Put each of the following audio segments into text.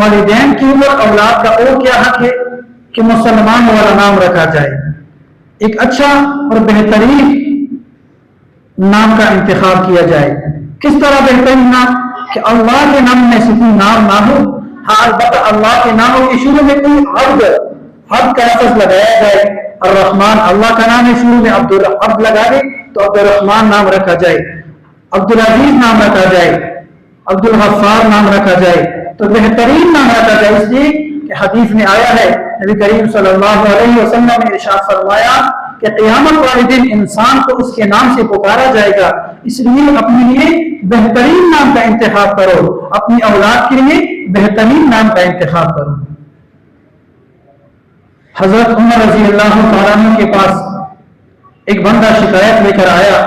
والدین کی اوپر اولاد کا اور کیا حق ہے کہ مسلمان والا نام رکھا جائے. ایک اچھا اور بہترین نام کا انتخاب کیا جائے. کس طرح بہترین نام؟ کہ اللہ کے نام میں سے کوئی نام نہ ہو. ہاں البتہ اللہ کے ناموں کے شروع میں کوئی عبد کا لفظ لگایا جائے. الرحمن اللہ کا نام ہے، شروع میں عبد لگا دے تو عبد الرحمن نام رکھا جائے، عبد العزیز نام رکھا جائے، عبد الغفار نام رکھا جائے تو بہترین نام رکھا جائے. اس لیے کہ حدیث میں آیا ہے، نبی کریم صلی اللہ علیہ وسلم نے ارشاد فرمایا کہ قیامت والے دن انسان کو اس کے نام سے پکارا جائے گا. اس لیے اپنے لیے بہترین نام کا انتخاب کرو، اپنی اولاد کے لیے بہترین نام کا انتخاب کرو. حضرت عمر رضی اللہ تعالیٰ عنہ کے پاس ایک بندہ شکایت لے کر آیا.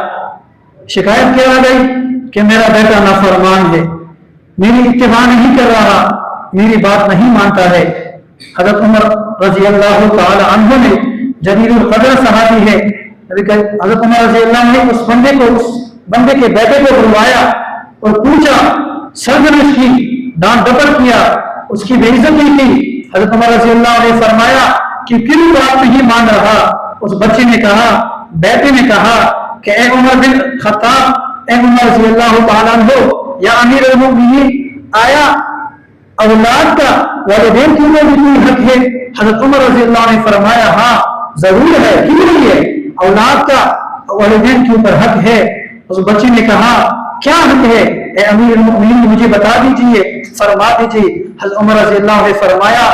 شکایت کیا آ گئی کہ میرا بیٹا نافرمان ہے، میری اتباع نہیں کر رہا، میری بات نہیں مانتا ہے. حضرت عمر رضی اللہ تعالی عنہ نے جلیل القدر صحابی ہے، حضرت عمر رضی اللہ عنہ نے اس بندے کے بیٹے کو بلوایا اور پوچھا، سرزنش کی، ڈانٹ ڈپٹ کیا، اس کی بے عزتی کی. حضرت عمر رضی اللہ عنہ نے فرمایا کہ کیوں بات نہیں مان رہا؟ اس بچے نے کہا، بیٹے نے کہا کہ اے عمر بن خطاب، اے عمر رضی اللہ تعالیٰ عنہ، یا امیر المؤمنین، آیا اولاد کا والدین کے اوپر بھی کوئی حق ہے؟ حضرت عمر رضی اللہ عنہ نے فرمایا ہاں ضرور ہے، کیوں نہیں ہے؟ اولاد کا والدین کے اوپر حق ہے. اس بچے نے کہا کیا حق ہے اے امیر المؤمنین، مجھے بتا دیجئے، فرما دیجئے. حضرت عمر رضی اللہ عنہ نے فرمایا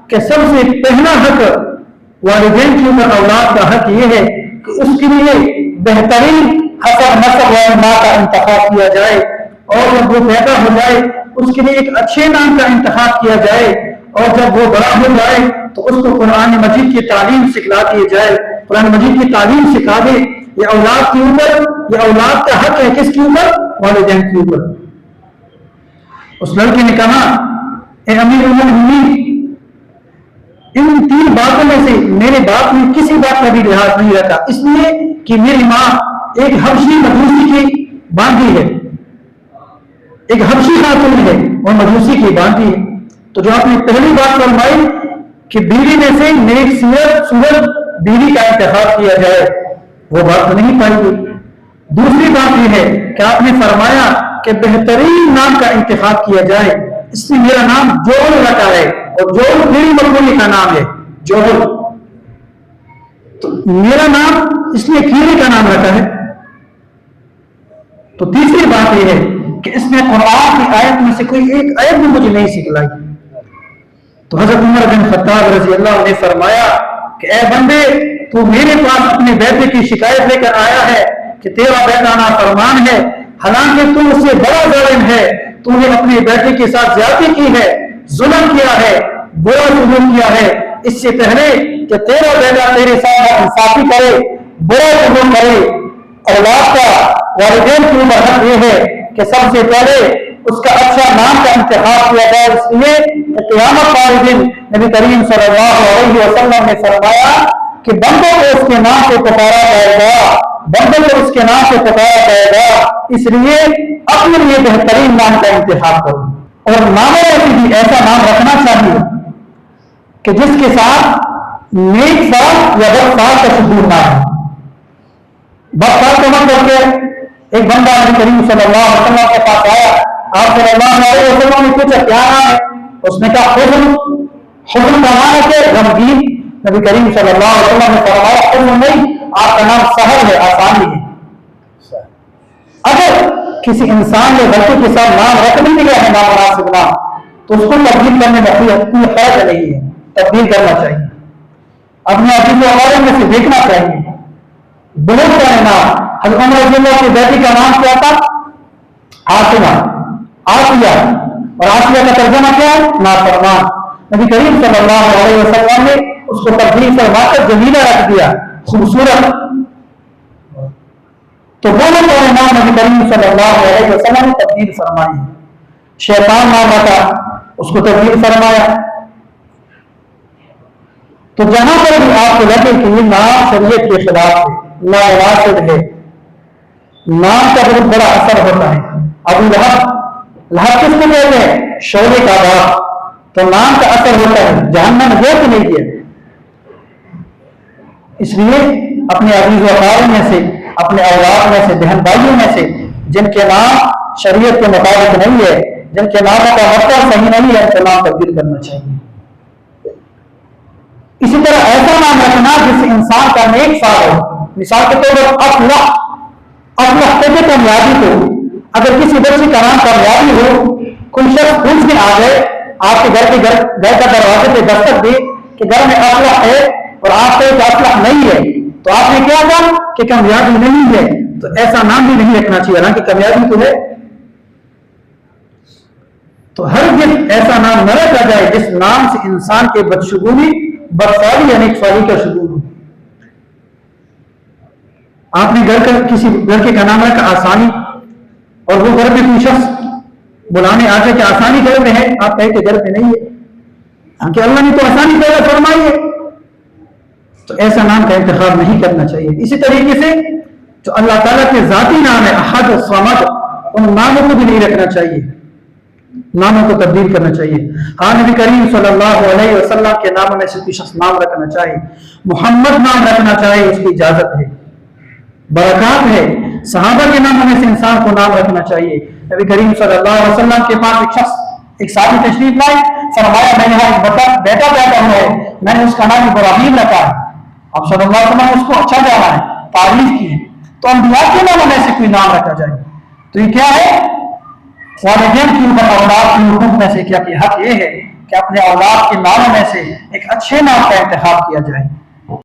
کہ سب سے پہلا حق والدین کے اوپر اولاد کا حق یہ ہے کہ اس کے لیے بہترین حسب نسب و ماں کا انتخاب کیا جائے، اور جب وہ پیدا ہو جائے اس کے لیے ایک اچھے نام کا انتخاب کیا جائے، اور جب وہ بڑا ہو جائے تو اس کو قرآن مجید کی تعلیم سکھلا دی جائے، قرآن مجید کی تعلیم سکھا دے. یہ اولاد کے اوپر، یہ اولاد کا حق ہے کس کے اوپر؟ والدین کے اوپر. اس لڑکے نے کہا اے امیر المؤمنین، ان تین باتوں میں سے میرے باپ نے کسی بات کا بھی لحاظ نہیں رکھا، اس لیے کہ میری ماں ایک حبشی مجوسی کی باندھی ہے، ایک حبشی خاتون ہے اور مجوسی کی باندھی ہے. تو جو آپ نے پہلی بات فرمائی کہ بیوی میں سے نیک صورت بیوی کا انتخاب کیا جائے، وہ بات تو نہیں پائی گئی. دوسری بات یہ ہے کہ آپ نے فرمایا کہ بہترین نام کا انتخاب کیا جائے. اس لیے میرا نام جوہل رکھا ہے، اور جوہل میری مقبولی کا نام ہے، جوہل. تو میرا نام اس لیے کیڑے کا نام رکھا ہے. تو تیسری بات یہ ہے کہ اس میں قرآن کی آیت میں سے کوئی ایک آیت بھی مجھے نہیں سکھلائی. تو حضرت عمر بن خطاب رضی اللہ عنہ نے فرمایا کہ اے بندے، تو میرے پاس اپنے بیٹے کی شکایت لے کر آیا ہے کہ تیرا بیٹا نافرمان ہے، حالانکہ تو اس سے بڑا ظالم ہے، تو نے اپنے بیٹے کے ساتھ زیادتی کی ہے، ظلم کیا ہے، برا سلوک کیا ہے. اس سے پہلے کہ تیرا بیٹا تیرے ساتھ انصافی کرے، برا سلوک کرے، اولاد کا والدین کی اوپر حق یہ ہے کہ سب سے پہلے اس کا اچھا نام کا انتخاب کیا جائے. اس لیے قیامت والے دن نبی کریم صلی اللہ علیہ وسلم نے فرمایا کہ بندوں کو اس کے نام سے پکارا جائے گا، بندوں کو اس کے نام سے پکارا جائے گا. اس لیے اپنے لیے بہترین نام کا انتخاب کرو، اور ناموں میں بھی ایسا نام رکھنا چاہیے کہ جس کے ساتھ نیک سال یا بد سال کا شبور نہ ہو. بد سال کا مطلب کہ ایک بندہ نبی کریم صلی اللہ علیہ وسلم کے پاس آیا، آپ صلی اللہ علیہ وسلم نے پوچھا کیا نام ہے؟ اس نے کہا حزن. حزن کا معنی ہے غمگین. نبی کریم صلی اللہ علیہ وسلم نے فرمایا حزن نہیں، آپ کا نام سہل ہے، آسانی ہے. اگر کسی انسان نے غلطی کے ساتھ نام رکھ نہیں دیا ہے نامناسب نام، تو اس کو تبدیل کرنے میں کوئی فرق نہیں ہے، تبدیل کرنا چاہیے. اپنے عزیز و عوارض میں سے دیکھنا چاہیے. بہت سارے نام، حضرت عمر رضی اللہ کی بیٹی کا نام کیا تھا؟ آسیہ. آسیہ، اور آسیہ کا ترجمہ کیا ہے؟ نافرمان. نبی کریم صلی اللہ علیہ وسلم نے اس کو تبدیل فرما کر جمیلہ رکھ دیا، خوبصورت. تو بہت سارے نام نبی کریم صلی اللہ علیہ وسلم نے تبدیل فرمائے. شیطان نام رکھا، اس کو تبدیل فرمایا. تو جہاں پر بھی آپ کو لگے کہ یہ نام شریعت کے خلاف ہے، نامناسب ہے، نام کا بہت بڑا اثر ہوتا ہے. ابو لہب، لہب کس کو کہتے ہیں؟ شعلے کا باپ. تو نام کا اثر ہوتا ہے، جہنم گیا کہ نہیں گیا؟ اس لیے اپنے عزیز و اقارب میں سے، اپنے اولاد میں سے، بہن بھائیوں میں سے جن کے نام شریعت کے مطابق نہیں ہے، جن کے ناموں کا مطلب صحیح نہیں ہے، ان کا نام تبدیل کرنا چاہیے۔ اسی طرح ایسا نام رکھنا جس سے انسان کا نیک فال ہو۔ مثال کے طور پر افلح کہتے کامیابی کو، اگر کسی بچے کا نام کامیابی ہو، کوئی شخص پوچھ میں آ گئے، آپ کے گھر کا دروازے پہ دستک دے کہ گھر میں افلح ہے اور آپ کو ایک افلح نہیں ہے، تو آپ نے کیا کہا کہ کامیابی نہیں ہے، تو ایسا نام بھی نہیں رکھنا چاہیے، حالانکہ کامیابی تو ہے۔ تو ہر دن ایسا نام نہ رکھا جائے جس نام سے انسان کے بدشگونی، بدفعلی یا نیکفعلی کا شگون ہو۔ آپ نے کسی گھر کا نام رکھا آسانی، اور وہ گھر میں کوئی شخص بلانے آ جائے کہ آسانی گھر میں ہے، آپ کہیں کہ گھر پہ نہیں ہے، کہ اللہ نے تو آسانی پیدا فرمائی ہے، تو ایسا نام کا انتخاب نہیں کرنا چاہیے۔ اسی طریقے سے جو اللہ تعالیٰ کے ذاتی نام ہے احد، الصمد، ان ناموں کو بھی نہیں رکھنا چاہیے، ناموں کو تبدیل کرنا چاہیے۔ ہاں نبی کریم صلی اللہ علیہ وسلم کے ناموں میں سے کوئی شخص نام رکھنا چاہے، محمد نام رکھنا چاہے، اس کی اجازت ہے، برکات ہے۔ صحابہ کے ناموں میں سے انسان کو نام رکھنا چاہیے۔ نبی کریم صلی اللہ علیہ وسلم کے پاس ایک شخص، ایک صحابی تشریف لائے، فرمایا میں نے ایک بیٹا پیدا ہوا ہے، میں نے اس کا نام ابراہیم رکھا ہے۔ اب صلی اللہ علیہ وسلم نے اس کو اچھا جانا ہے، تعریف کی ہے۔ تو انبیاء کے ناموں میں سے کوئی نام رکھا جائے، تو یہ کیا ہے؟ والدین کے اوپر اولاد کے حقوق میں سے کیا کہ حق یہ ہے کہ اپنے اولاد کے ناموں میں سے ایک اچھے نام کا انتخاب کیا جائے۔